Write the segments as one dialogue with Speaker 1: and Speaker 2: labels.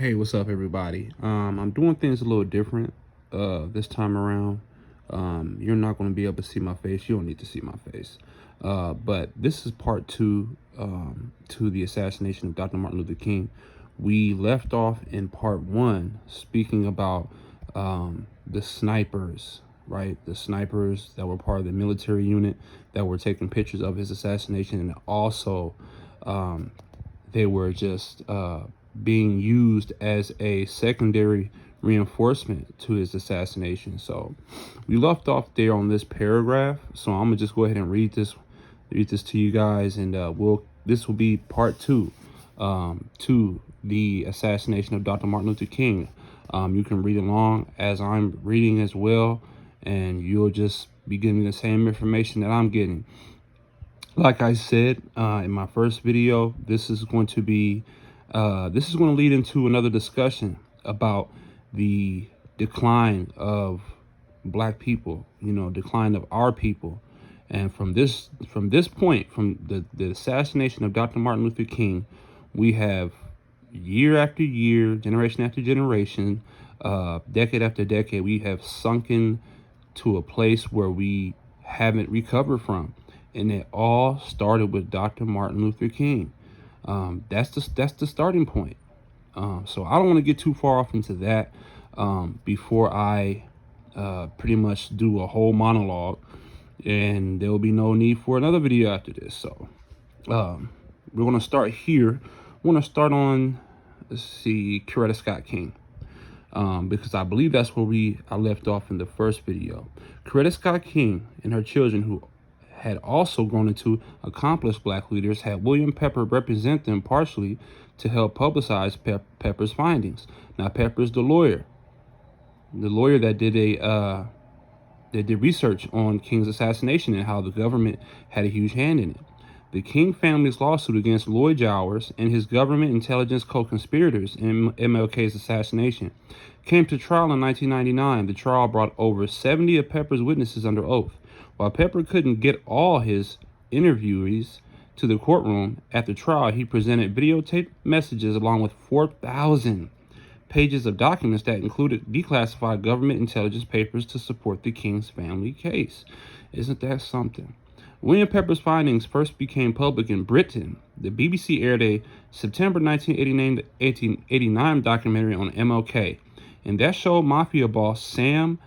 Speaker 1: Hey, what's up, everybody? I'm doing things a little different this time around. You're not going to be able to see my face. You don't need to see my face. But this is part two to the assassination of Dr. Martin Luther King. We left off in part one speaking about the snipers, right? The snipers that were part of the military unit that were taking pictures of his assassination, and also they were just being used as a secondary reinforcement to his assassination. So we left off there on this paragraph. So I'm gonna just go ahead and read this to you guys, and this will be part two to the assassination of Dr. Martin Luther King. You can read along as I'm reading as well, and you'll just be getting the same information that I'm getting. Like I said in my first video, this is going to lead into another discussion about the decline of black people, decline of our people. And from this point, from the assassination of Dr. Martin Luther King, we have year after year, generation after generation, decade after decade, we have sunken to a place where we haven't recovered from. And it all started with Dr. Martin Luther King. That's the starting point. So I don't want to get too far off into that before I pretty much do a whole monologue, and there will be no need for another video after this. So we're going to start here. We're going to start on, let's see, Coretta Scott King. Because I believe that's where I left off in the first video. Coretta Scott King and her children, who had also grown into accomplished black leaders, had William Pepper represent them partially to help publicize Pepper's findings. Now, Pepper's the lawyer that did research on King's assassination and how the government had a huge hand in it. The King family's lawsuit against Lloyd Jowers and his government intelligence co-conspirators in MLK's assassination came to trial in 1999. The trial brought over 70 of Pepper's witnesses under oath. While Pepper couldn't get all his interviewees to the courtroom at the trial, he presented videotaped messages along with 4,000 pages of documents that included declassified government intelligence papers to support the King's family case. Isn't that something? William Pepper's findings first became public in Britain. The BBC aired a September 1989 documentary on MLK, and that showed mafia boss Sam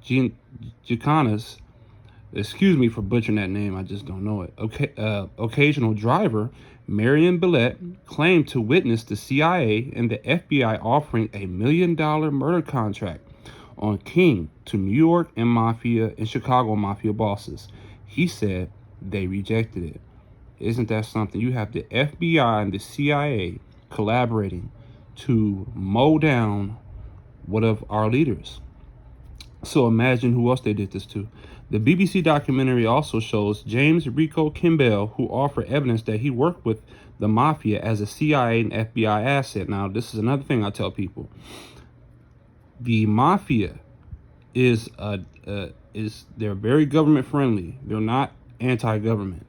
Speaker 1: Giancana's, excuse me for butchering that name, I just don't know it, occasional driver, Marion Billette, claimed to witness the CIA and the FBI offering a $1 million murder contract on King to New York and Chicago mafia bosses. He said they rejected it. Isn't that something? You have the FBI and the CIA collaborating to mow down one of our leaders. So imagine who else they did this to. The BBC documentary also shows James Rico Kimball, who offered evidence that he worked with the mafia as a CIA and FBI asset. Now, this is another thing I tell people. The mafia they're very government friendly. They're not anti-government.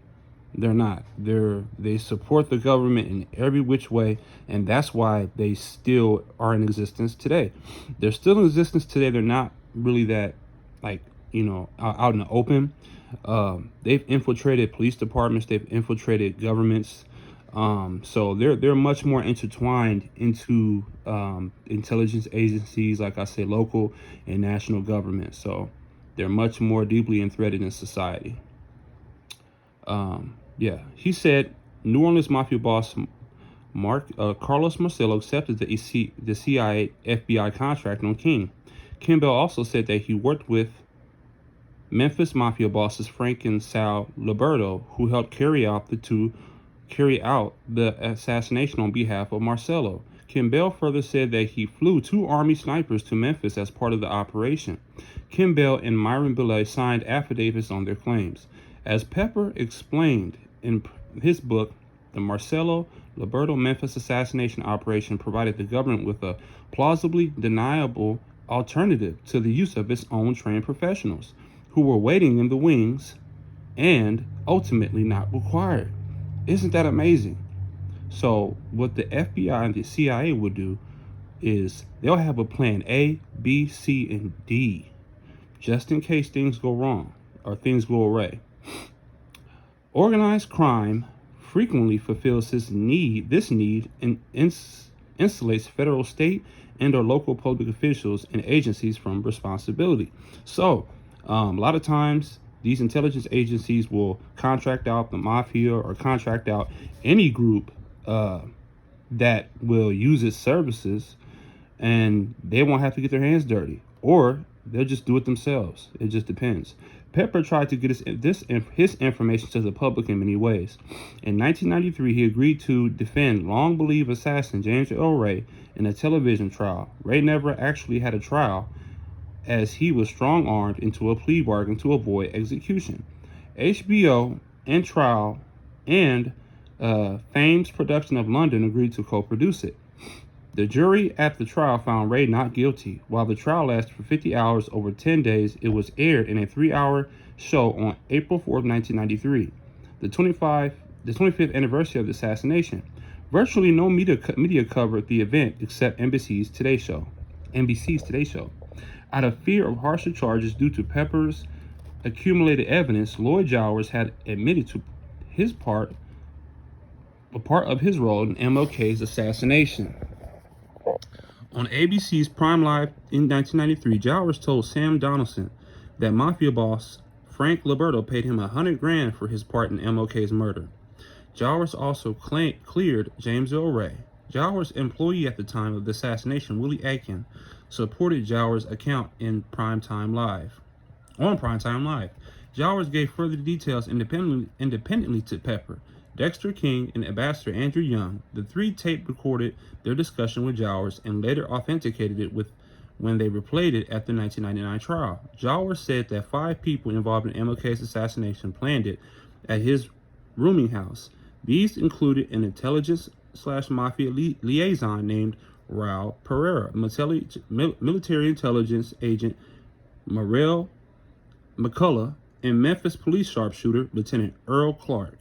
Speaker 1: They're not. They support the government in every which way, and that's why they still are in existence today. They're still in existence today. They're not really that, out in the open. They've infiltrated police departments. They've infiltrated governments. So they're much more intertwined into intelligence agencies, like I said, local and national government. So they're much more deeply embedded in society. He said New Orleans mafia boss Carlos Marcello accepted the CIA FBI contract on King. Kimball also said that he worked with Memphis mafia bosses Frank and Sal Liberto, who helped carry out the assassination on behalf of Marcello. Kimball further said that he flew 2 Army snipers to Memphis as part of the operation. Kimball and Myron Billette signed affidavits on their claims. As Pepper explained in his book, the Marcello Liberto Memphis assassination operation provided the government with a plausibly deniable alternative to the use of its own trained professionals, who were waiting in the wings and ultimately not required. Isn't that amazing? So what the FBI and the CIA would do, is they'll have a plan A, B, C, and D, just in case things go wrong or things go awry. Organized crime frequently fulfills this need and insulates federal, state, and or local public officials and agencies from responsibility. So, a lot of times, these intelligence agencies will contract out the mafia or contract out any group that will use its services, and they won't have to get their hands dirty, or they'll just do it themselves. It just depends. Pepper tried to get his information to the public in many ways. In 1993, he agreed to defend long-believed assassin James Earl Ray in a television trial. Ray never actually had a trial, as he was strong-armed into a plea bargain to avoid execution. HBO and Trial and Fame's production of London agreed to co-produce it. The jury at the trial found Ray not guilty. While the trial lasted for 50 hours over 10 days, it was aired in a 3-hour show on April 4th, 1993, the 25th anniversary of the assassination. Virtually no media covered the event except NBC's Today Show. Out of fear of harsher charges due to Pepper's accumulated evidence, Lloyd Jowers had admitted to a part of his role in MLK's assassination. On ABC's Prime Live in 1993, Jowers told Sam Donaldson that mafia boss Frank Liberto paid him $100,000 for his part in MLK's murder. Jowers also cleared James Earl Ray. Jowers' employee at the time of the assassination, Willie Aiken, supported Jowers' account on Primetime Live. Jowers gave further details independently to Pepper, Dexter King, and Ambassador Andrew Young. The three tape recorded their discussion with Jowers and later authenticated it when they replayed it at the 1999 trial. Jowers said that 5 people involved in MLK's assassination planned it at his rooming house. These included an intelligence/mafia liaison named Raul Pereira, military intelligence agent Muriel McCullough, and Memphis police sharpshooter Lieutenant Earl Clark.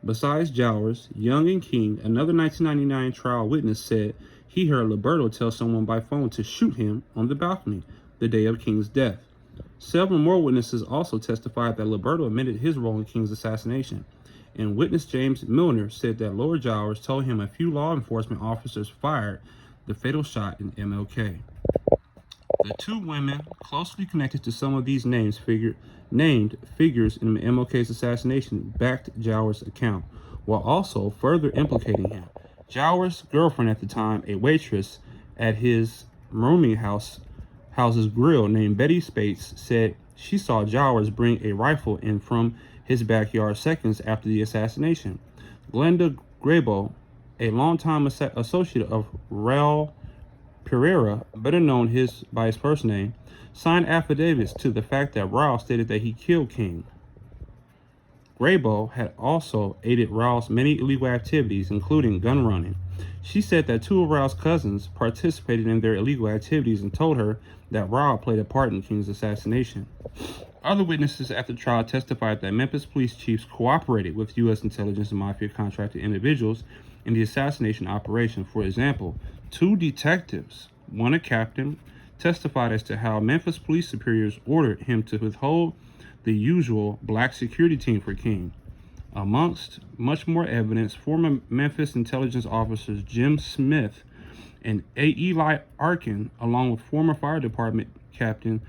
Speaker 1: Besides Jowers, Young, and King, another 1999 trial witness said he heard Liberto tell someone by phone to shoot him on the balcony the day of King's death. Several more witnesses also testified that Liberto admitted his role in King's assassination, and witness James Milner said that Lloyd Jowers told him a few law enforcement officers fired the fatal shot in MLK. The 2 women closely connected to some of these named figures in MLK's assassination backed Jowers' account, while also further implicating him. Jowers' girlfriend at the time, a waitress at his rooming house's grill named Betty Spates, said she saw Jowers bring a rifle in from his backyard seconds after the assassination. Glenda Grabo, a longtime associate of Raul Pereira, better known by his first name, signed affidavits to the fact that Raul stated that he killed King. Grabo had also aided Raul's many illegal activities, including gun running. She said that 2 of Raul's cousins participated in their illegal activities and told her that Raul played a part in King's assassination. Other witnesses at the trial testified that Memphis police chiefs cooperated with U.S. intelligence and mafia contracted individuals in the assassination operation. For example, 2 detectives, one a captain, testified as to how Memphis police superiors ordered him to withhold the usual black security team for King. Amongst much more evidence, former Memphis intelligence officers Jim Smith and Eli Arkin, along with former fire department captain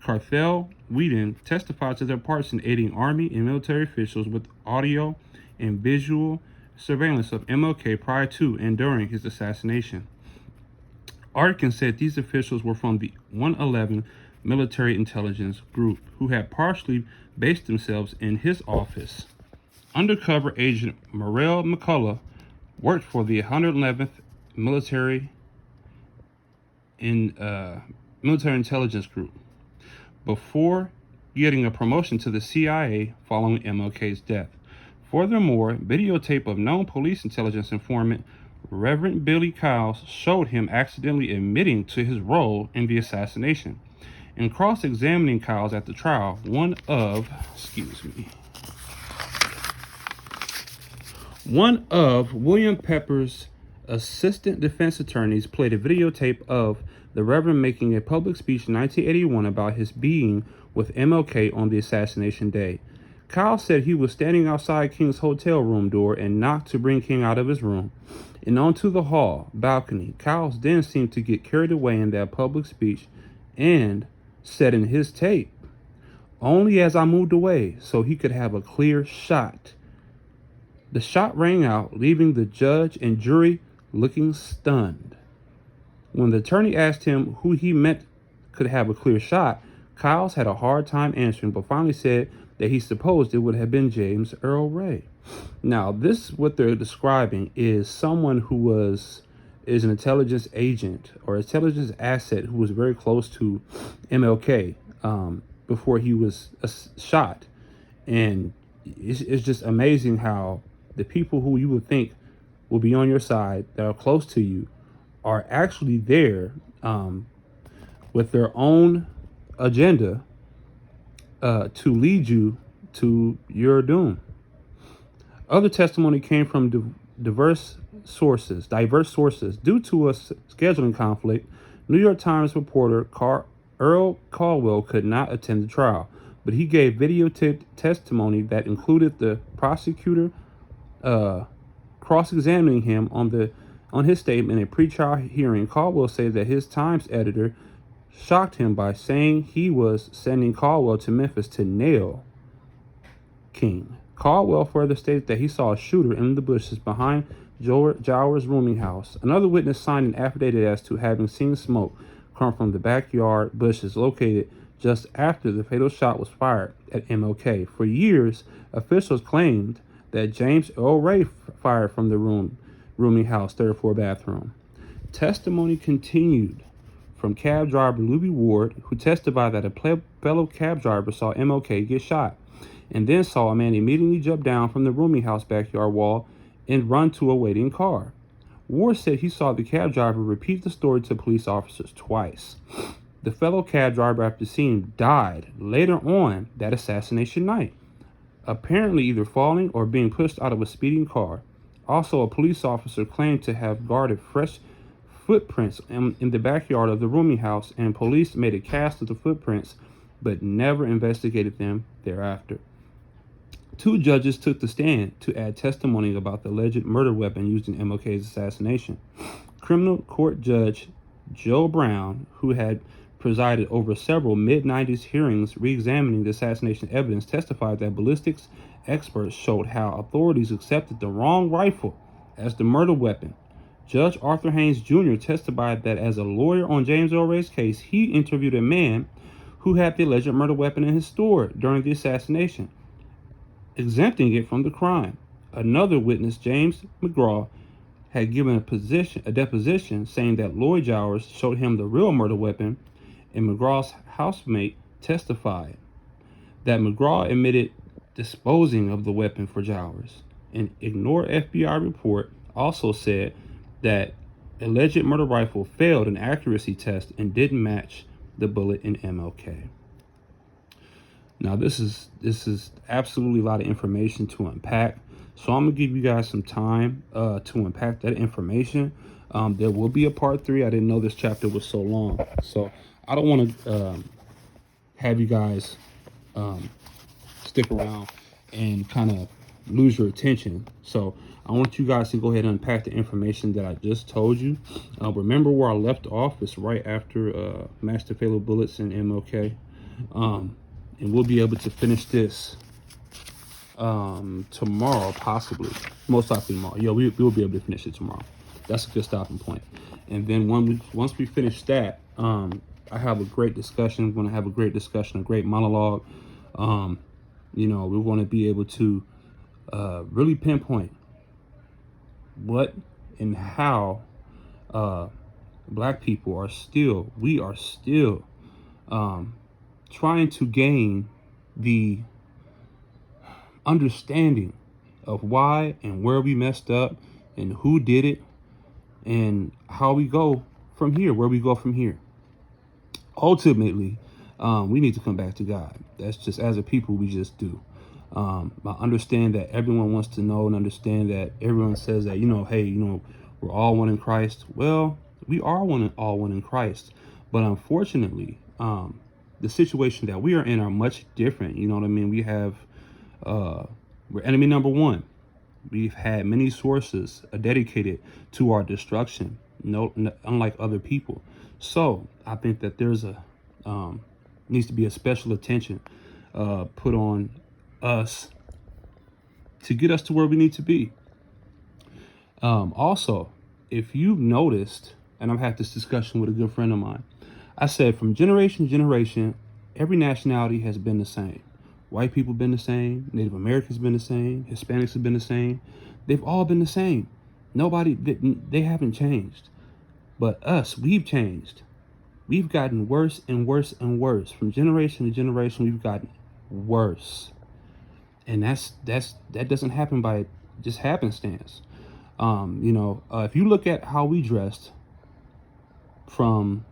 Speaker 1: Carthel Whedon, testified to their parts in aiding Army and military officials with audio and visual surveillance of MLK prior to and during his assassination. Arkin said these officials were from the 111 Military Intelligence Group, who had partially based themselves in his office. Undercover agent Muriel McCullough worked for the 111th Military Intelligence Group before getting a promotion to the CIA following MLK's death. Furthermore, videotape of known police intelligence informant Reverend Billy Kyles showed him accidentally admitting to his role in the assassination. In cross-examining Kyles at the trial, one of William Pepper's assistant defense attorneys played a videotape of the Reverend making a public speech in 1981 about his being with MLK on the assassination day. Kyle said he was standing outside King's hotel room door and knocked to bring King out of his room and onto the hall balcony. Kyle then seemed to get carried away in that public speech and said in his tape, "Only as I moved away so he could have a clear shot." The shot rang out, leaving the judge and jury looking stunned. When the attorney asked him who he meant could have a clear shot, Kyles had a hard time answering, but finally said that he supposed it would have been James Earl Ray. Now, this, what they're describing, is someone who is an intelligence agent or intelligence asset who was very close to MLK before he was shot. And it's just amazing how the people who you would think will be on your side, that are close to you, are actually there with their own agenda to lead you to your doom. Other testimony came from diverse sources. Due to a scheduling conflict, New York Times reporter Earl Caldwell could not attend the trial, but he gave videotaped testimony that included the prosecutor cross-examining him on his statement in a pre-trial hearing. Caldwell said that his Times editor shocked him by saying he was sending Caldwell to Memphis to nail King. Caldwell further stated that he saw a shooter in the bushes behind Jowers' rooming house. Another witness signed an affidavit as to having seen smoke come from the backyard bushes located just after the fatal shot was fired at MLK. For years, officials claimed that James Earl Ray fired from the rooming house, third floor bathroom. Testimony continued from cab driver Luby Ward, who testified that a fellow cab driver saw MLK get shot and then saw a man immediately jump down from the rooming house backyard wall and run to a waiting car. Ward said he saw the cab driver repeat the story to police officers twice. The fellow cab driver, after seeing, died later on that assassination night, apparently either falling or being pushed out of a speeding car. Also, a police officer claimed to have guarded fresh footprints in the backyard of the rooming house, and police made a cast of the footprints but never investigated them thereafter. Two judges took the stand to add testimony about the alleged murder weapon used in MLK's assassination. Criminal court judge Joe Brown, who had presided over several mid-90s hearings re-examining the assassination evidence, testified that ballistics experts showed how authorities accepted the wrong rifle as the murder weapon. Judge Arthur Haynes Jr. testified that as a lawyer on James Earl Ray's case, he interviewed a man who had the alleged murder weapon in his store during the assassination, exempting it from the crime. Another witness, James McGraw, had given a deposition saying that Lloyd Jowers showed him the real murder weapon, and McGraw's housemate testified that McGraw admitted disposing of the weapon for Jowers. An ignored FBI report also said that alleged murder rifle failed an accuracy test and didn't match the bullet in MLK. Now, this is absolutely a lot of information to unpack. So I'm gonna give you guys some time to unpack that information. There will be a part 3. I didn't know this chapter was so long, so I don't want to have you guys stick around and kind of lose your attention. So I want you guys to go ahead and unpack the information that I just told you. Remember where I left off? It's right after Master Fatal Bullets and MLK. And we'll be able to finish this tomorrow, possibly. Most likely tomorrow. Yeah, we'll be able to finish it tomorrow. That's a good stopping point. And then once we finish that, I have a great discussion. We're going to have a great discussion, a great monologue. You know, we're going to be able to really pinpoint what and how Black people are still, trying to gain the understanding of why and where we messed up and who did it and how we go from here, where we go from here. Ultimately, we need to come back to God. That's just, as a people, we just do. I understand that everyone wants to know and understand that everyone says that, you know, hey, you know, we're all one in Christ. Well, we are all one in Christ, but unfortunately, the situation that we are in are much different. You know what I mean? We have, we're enemy number one. We've had many sources dedicated to our destruction, unlike other people. So I think that there's needs to be a special attention put on us to get us to where we need to be. Also, if you've noticed, and I've had this discussion with a good friend of mine, I said from generation to generation, every nationality has been the same. White people have been the same. Native Americans have been the same. Hispanics have been the same. They've all been the same. They haven't changed. But us, we've changed. We've gotten worse and worse and worse. From generation to generation, we've gotten worse. And that doesn't happen by just happenstance. If you look at how we dressed from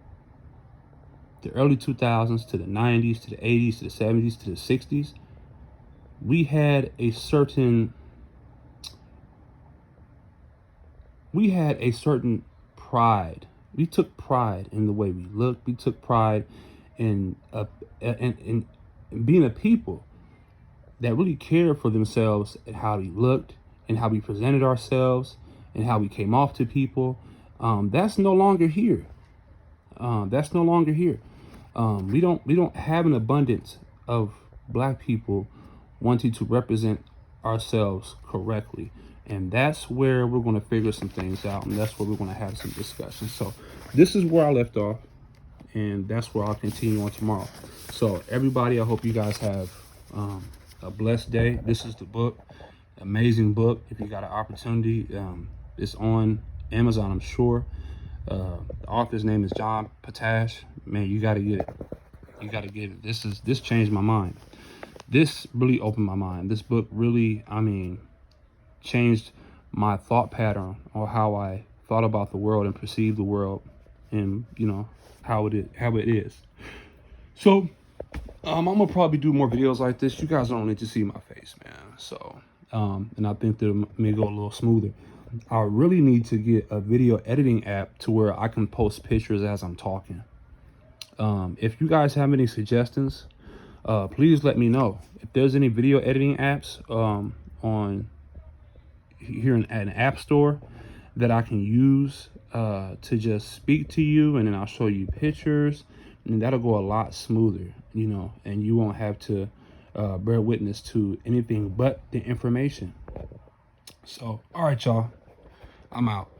Speaker 1: the early 2000s to the 90s, to the 80s, to the 70s, to the 60s, we had a certain pride. We took pride in the way we looked. We took pride in being a people that really cared for themselves and how we looked and how we presented ourselves and how we came off to people. That's no longer here. That's no longer here. We don't have an abundance of black people wanting to represent ourselves correctly. And that's where we're going to figure some things out. And that's where we're going to have some discussions. So this is where I left off. And that's where I'll continue on tomorrow. So everybody, I hope you guys have a blessed day. This is the book. Amazing book. If you got an opportunity, it's on Amazon, I'm sure. The author's name is John Potash. Man, you got to get it. You got to get it. This changed my mind. This really opened my mind. This book really, changed my thought pattern or how I thought about the world and perceived the world, and how it is. So I'm gonna probably do more videos like this. You guys don't need to see my face, man. So and I think that it may go a little smoother. I really need to get a video editing app to where I can post pictures as I'm talking. If you guys have any suggestions, please let me know. If there's any video editing apps on here in an app store that I can use to just speak to you, and then I'll show you pictures, and that'll go a lot smoother, and you won't have to bear witness to anything but the information. So, all right, y'all, I'm out.